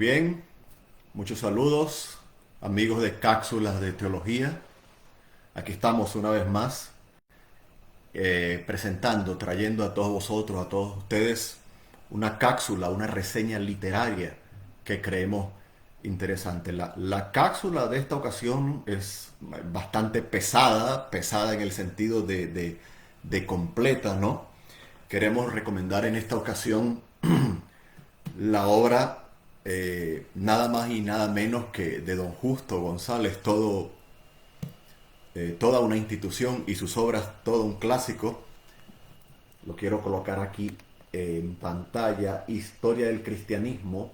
bien, muchos saludos, amigos de Cápsulas de Teología. Aquí estamos una vez más, presentando, trayendo a todos vosotros, a todos ustedes, una cápsula, una reseña literaria que creemos interesante. La cápsula de esta ocasión es bastante pesada, pesada en el sentido de completa, ¿no? Queremos recomendar en esta ocasión la obra nada más y nada menos que de don Justo González, toda una institución y sus obras, todo un clásico. Lo quiero colocar aquí en pantalla. Historia del cristianismo,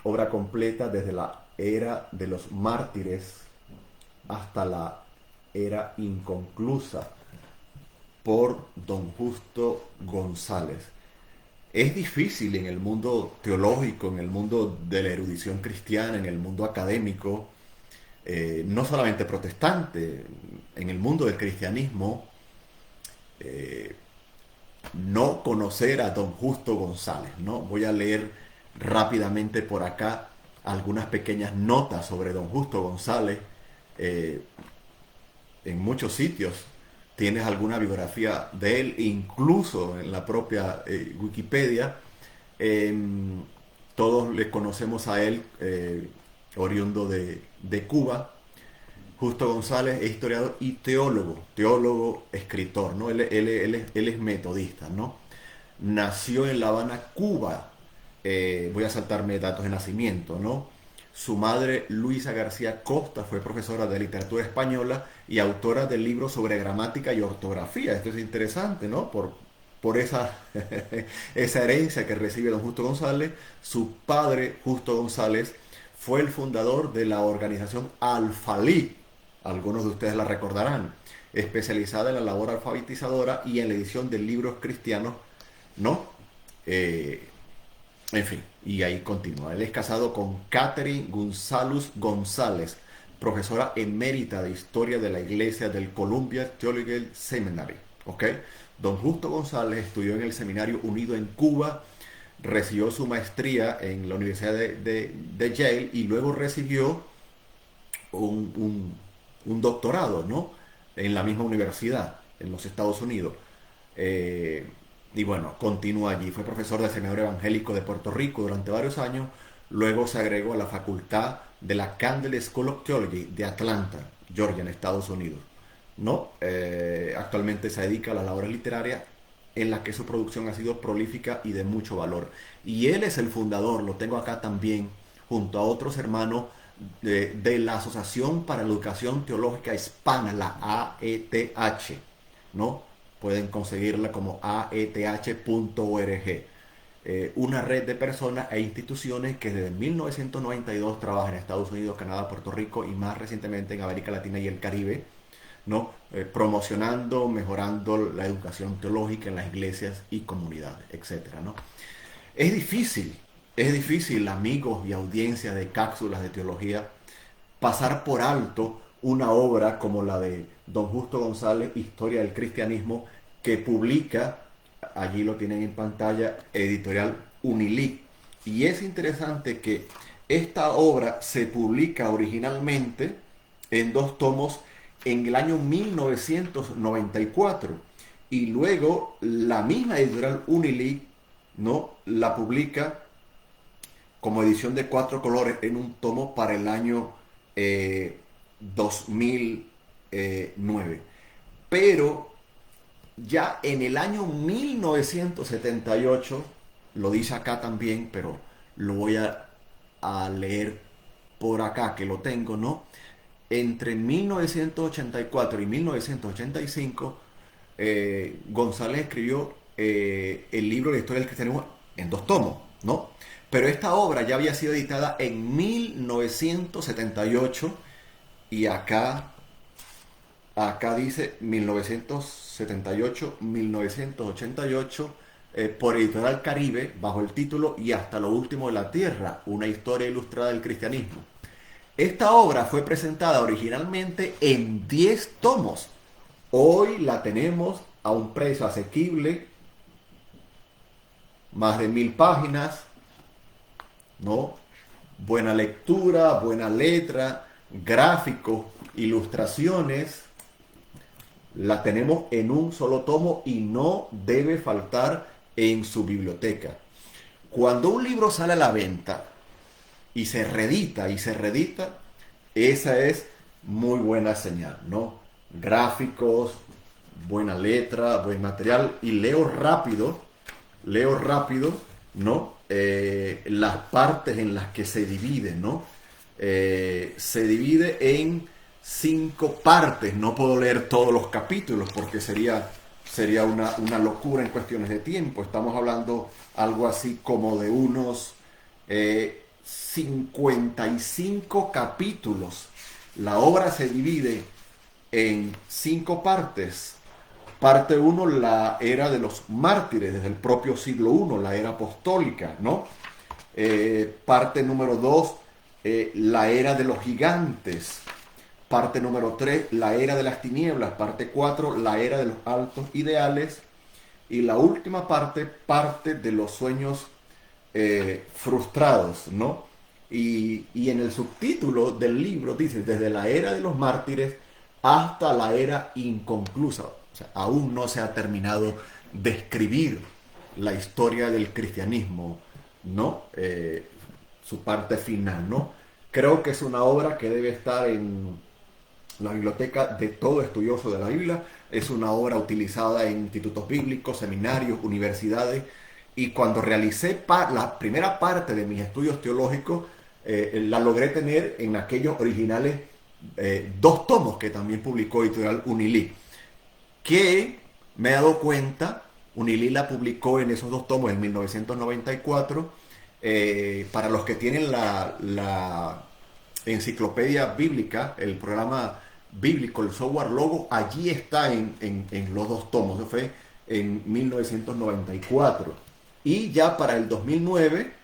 obra completa desde la era de los mártires hasta la era inconclusa, por don Justo González. Es difícil en el mundo teológico, en el mundo de la erudición cristiana, en el mundo académico, no solamente protestante, en el mundo del cristianismo, eh, no conocer a don Justo González, ¿no? Voy a leer rápidamente por acá algunas pequeñas notas sobre don Justo González. Eh, en muchos sitios tienes alguna biografía de él, incluso en la propia Wikipedia. Eh, Todos le conocemos a él, oriundo de Cuba. Justo González es historiador y teólogo, escritor, ¿no? Él es metodista, ¿no? Nació en La Habana, Cuba. Voy a saltarme datos de nacimiento, ¿no? Su madre, Luisa García Costa, fue profesora de literatura española y autora del libro sobre gramática y ortografía. Esto es interesante, ¿no? Por esa, esa herencia que recibe don Justo González. Su padre, Justo González, fue el fundador de la organización Alfalí. Algunos de ustedes la recordarán, especializada en la labor alfabetizadora y en la edición de libros cristianos, ¿no? Eh, en fin, y ahí continúa. Él es casado con Catherine González González, profesora emérita de Historia de la Iglesia del Columbia Theological Seminary. ¿Ok? Don Justo González estudió en el Seminario Unido en Cuba, recibió su maestría en la Universidad de Yale y luego recibió un, un- un doctorado, ¿no? En la misma universidad, en los Estados Unidos. Eh, y bueno, continúa allí. Fue profesor del Seminario Evangélico de Puerto Rico durante varios años. Luego se agregó a la facultad de la Candler School of Theology de Atlanta, Georgia, en Estados Unidos. ¿No? Actualmente se dedica a las labores literarias en las que su producción ha sido prolífica y de mucho valor. Y él es el fundador, lo tengo acá también, junto a otros hermanos de la Asociación para la Educación Teológica Hispana, la AETH, ¿no? Pueden conseguirla como aeth.org. Una red de personas e instituciones que desde 1992 trabajan en Estados Unidos, Canadá, Puerto Rico y más recientemente en América Latina y el Caribe, ¿no? Promocionando, mejorando la educación teológica en las iglesias y comunidades, etcétera, ¿no? Es difícil, es difícil, amigos y audiencia de cápsulas de teología, pasar por alto una obra como la de don Justo González, Historia del Cristianismo, que publica, allí lo tienen en pantalla, editorial Unilic. Y es interesante que esta obra se publica originalmente en dos tomos en el año 1994 y luego la misma editorial Unilic, ¿no? La publica como edición de cuatro colores en un tomo para el año 2009. Pero ya en el año 1978, lo dice acá también, pero lo voy a leer por acá, que lo tengo, ¿no? Entre 1984 y 1985, González escribió el libro de historia del cristianismo en dos tomos, ¿no? Pero esta obra ya había sido editada en 1978 y acá dice 1978-1988 por Editorial Caribe bajo el título Y hasta lo último de la tierra, una historia ilustrada del cristianismo. Esta obra fue presentada originalmente en 10 tomos. Hoy la tenemos a un precio asequible, más de 1000 páginas, ¿no? buena lectura, buena letra, gráficos, ilustraciones, la tenemos en un solo tomo y no debe faltar en su biblioteca. Cuando un libro sale a la venta y se reedita, esa es muy buena señal, ¿no? Gráficos, buena letra, buen material, y leo rápido, ¿no? Las partes en las que se divide, ¿no? Se divide en 5 partes. No puedo leer todos los capítulos porque sería una locura en cuestiones de tiempo. Estamos hablando algo así como de unos 55 capítulos. La obra se divide en 5 partes. Parte 1, la era de los mártires, desde el propio siglo I, la era apostólica, ¿no? Parte número 2, la era de los gigantes. Parte número 3, la era de las tinieblas. Parte 4, la era de los altos ideales. Y la última parte de los sueños frustrados, ¿no? Y en el subtítulo del libro dice, desde la era de los mártires hasta la era inconclusa. O sea, aún no se ha terminado de escribir la historia del cristianismo, ¿no? Su parte final, ¿no? Creo que es una obra que debe estar en la biblioteca de todo estudioso de la Biblia. Es una obra utilizada en institutos bíblicos, seminarios, universidades. Y cuando realicé la primera parte de mis estudios teológicos, la logré tener en aquellos originales 2 tomos que también publicó Editorial Unilí, que me he dado cuenta, Unilí la publicó en esos 2 tomos en 1994. Para los que tienen la enciclopedia bíblica, el programa bíblico, el software Logo, allí está en los 2 tomos. Eso fue en 1994. Y ya para el 2009,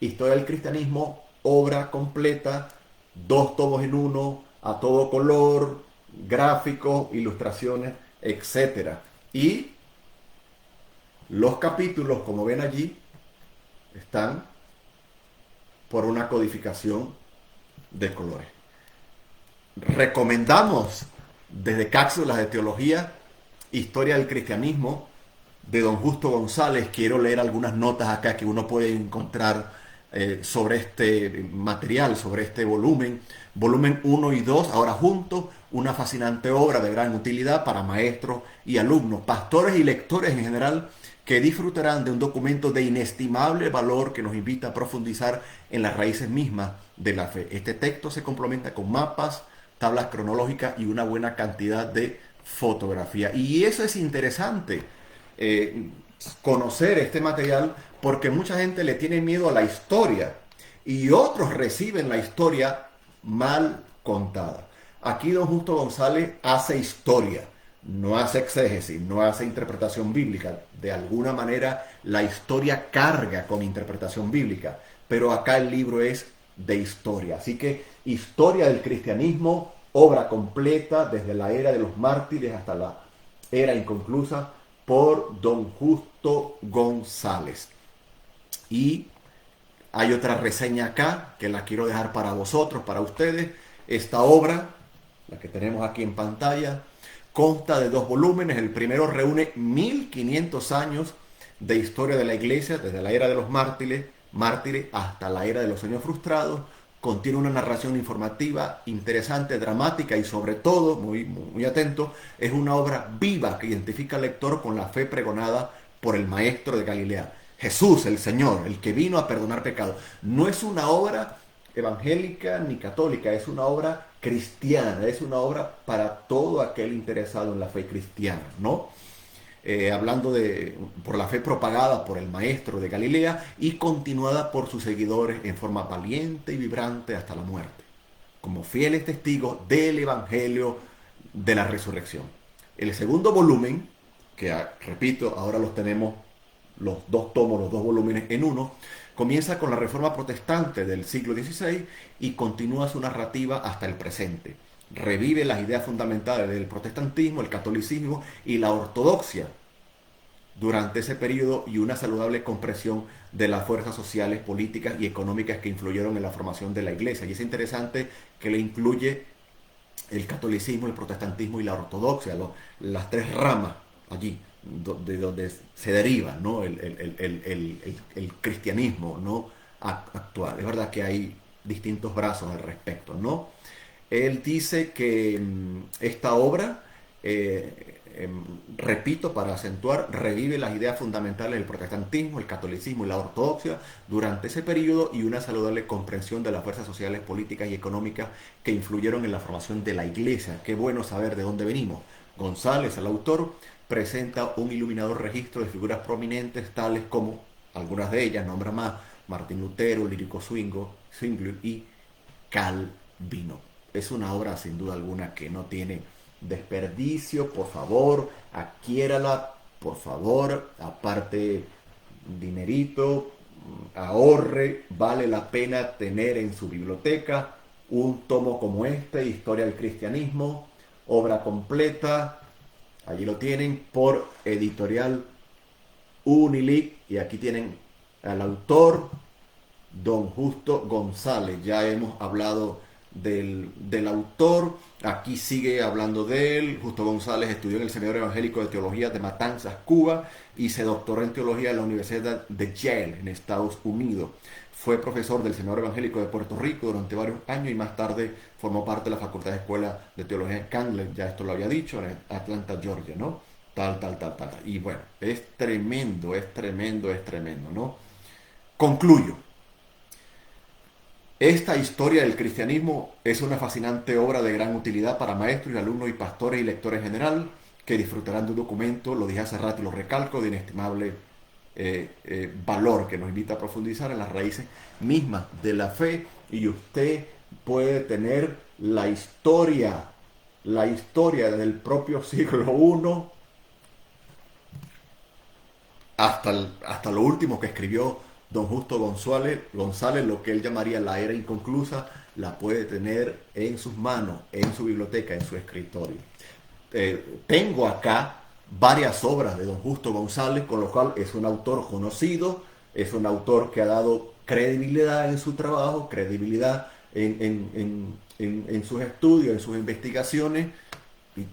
Historia del Cristianismo, obra completa, 2 tomos en uno, a todo color, gráficos, ilustraciones, etcétera. Y los capítulos, como ven allí, están por una codificación de colores. Recomendamos desde Cápsulas de Teología, Historia del Cristianismo, de don Justo González. Quiero leer algunas notas acá que uno puede encontrar sobre este material, sobre este volumen. Volumen 1 y 2, ahora juntos, una fascinante obra de gran utilidad para maestros y alumnos, pastores y lectores en general, que disfrutarán de un documento de inestimable valor que nos invita a profundizar en las raíces mismas de la fe. Este texto se complementa con mapas, tablas cronológicas y una buena cantidad de fotografía. Y eso es interesante, conocer este material, porque mucha gente le tiene miedo a la historia y otros reciben la historia mal contada. Aquí don Justo González hace historia, no hace exégesis, no hace interpretación bíblica. De alguna manera la historia carga con interpretación bíblica, pero acá el libro es de historia. Así que Historia del Cristianismo, obra completa desde la era de los mártires hasta la era inconclusa, por don Justo González. Y hay otra reseña acá que la quiero dejar para vosotros, para ustedes. Esta obra, la que tenemos aquí en pantalla, consta de 2 volúmenes. El primero reúne 1500 años de historia de la iglesia, desde la era de los mártires hasta la era de los sueños frustrados. Contiene una narración informativa, interesante, dramática y sobre todo, muy atento, es una obra viva que identifica al lector con la fe pregonada por el maestro de Galilea, Jesús, el Señor, el que vino a perdonar pecados. No es una obra evangélica ni católica, es una obra cristiana, es una obra para todo aquel interesado en la fe cristiana, ¿no? Hablando por la fe propagada por el maestro de Galilea y continuada por sus seguidores en forma valiente y vibrante hasta la muerte, como fieles testigos del Evangelio de la resurrección. El segundo volumen, que repito, ahora los tenemos los 2 tomos, los 2 volúmenes en uno, comienza con la Reforma Protestante del siglo XVI y continúa su narrativa hasta el presente. Revive las ideas fundamentales del protestantismo, el catolicismo y la ortodoxia durante ese periodo y una saludable comprensión de las fuerzas sociales, políticas y económicas que influyeron en la formación de la iglesia. Y es interesante que le incluye el catolicismo, el protestantismo y la ortodoxia, las tres ramas allí, de donde se deriva, ¿no? el cristianismo, ¿no? Actual. Es verdad que hay distintos brazos al respecto, ¿no? Él dice que esta obra, repito, para acentuar, revive las ideas fundamentales del protestantismo, el catolicismo y la ortodoxia durante ese periodo y una saludable comprensión de las fuerzas sociales, políticas y económicas que influyeron en la formación de la iglesia. Qué bueno saber de dónde venimos. González, el autor, presenta un iluminador registro de figuras prominentes tales como, algunas de ellas, nombra más, Martín Lutero, Lírico Zwingli y Calvino. Es una obra sin duda alguna que no tiene desperdicio. Por favor, adquiérala, por favor, aparte dinerito, ahorre, vale la pena tener en su biblioteca un tomo como este, Historia del Cristianismo, obra completa. Allí lo tienen por editorial Unilic y aquí tienen al autor, don Justo González. Ya hemos hablado del autor, aquí sigue hablando de él. Justo González estudió en el Seminario Evangélico de Teología de Matanzas, Cuba, y se doctoró en Teología en la Universidad de Yale, en Estados Unidos. Fue profesor del Seminario Evangélico de Puerto Rico durante varios años y más tarde formó parte de la Facultad de Escuela de Teología en Candler, ya esto lo había dicho, en Atlanta, Georgia, ¿no? Tal. Y bueno, es tremendo, ¿no? Concluyo. Esta historia del cristianismo es una fascinante obra de gran utilidad para maestros y alumnos y pastores y lectores en general que disfrutarán de un documento, lo dije hace rato y lo recalco, de inestimable valor que nos invita a profundizar en las raíces mismas de la fe, y usted puede tener la historia desde el propio siglo I hasta lo último que escribió don Justo González, lo que él llamaría la era inconclusa, la puede tener en sus manos, en su biblioteca, en su escritorio. Tengo acá varias obras de don Justo González, con lo cual es un autor conocido, es un autor que ha dado credibilidad en su trabajo, credibilidad en sus estudios, en sus investigaciones,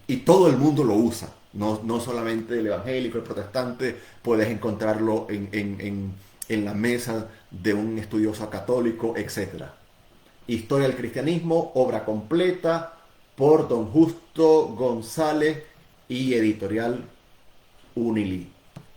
y todo el mundo lo usa. No solamente el evangélico, el protestante, puedes encontrarlo en la mesa de un estudioso católico, etc. Historia del Cristianismo, obra completa por don Justo González y editorial Unili.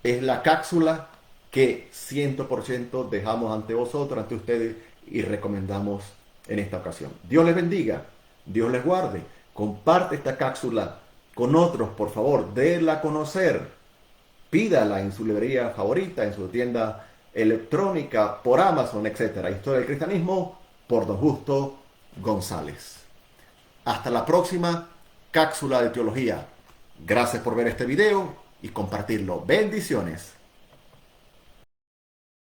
Es la cápsula que 100% dejamos ante vosotros, ante ustedes, y recomendamos en esta ocasión. Dios les bendiga, Dios les guarde. Comparte esta cápsula con otros, por favor, déla a conocer. Pídala en su librería favorita, en su tienda electrónica, por Amazon, etc. Historia del Cristianismo por don Justo González. Hasta la próxima cápsula de teología. Gracias por ver este video y compartirlo. Bendiciones.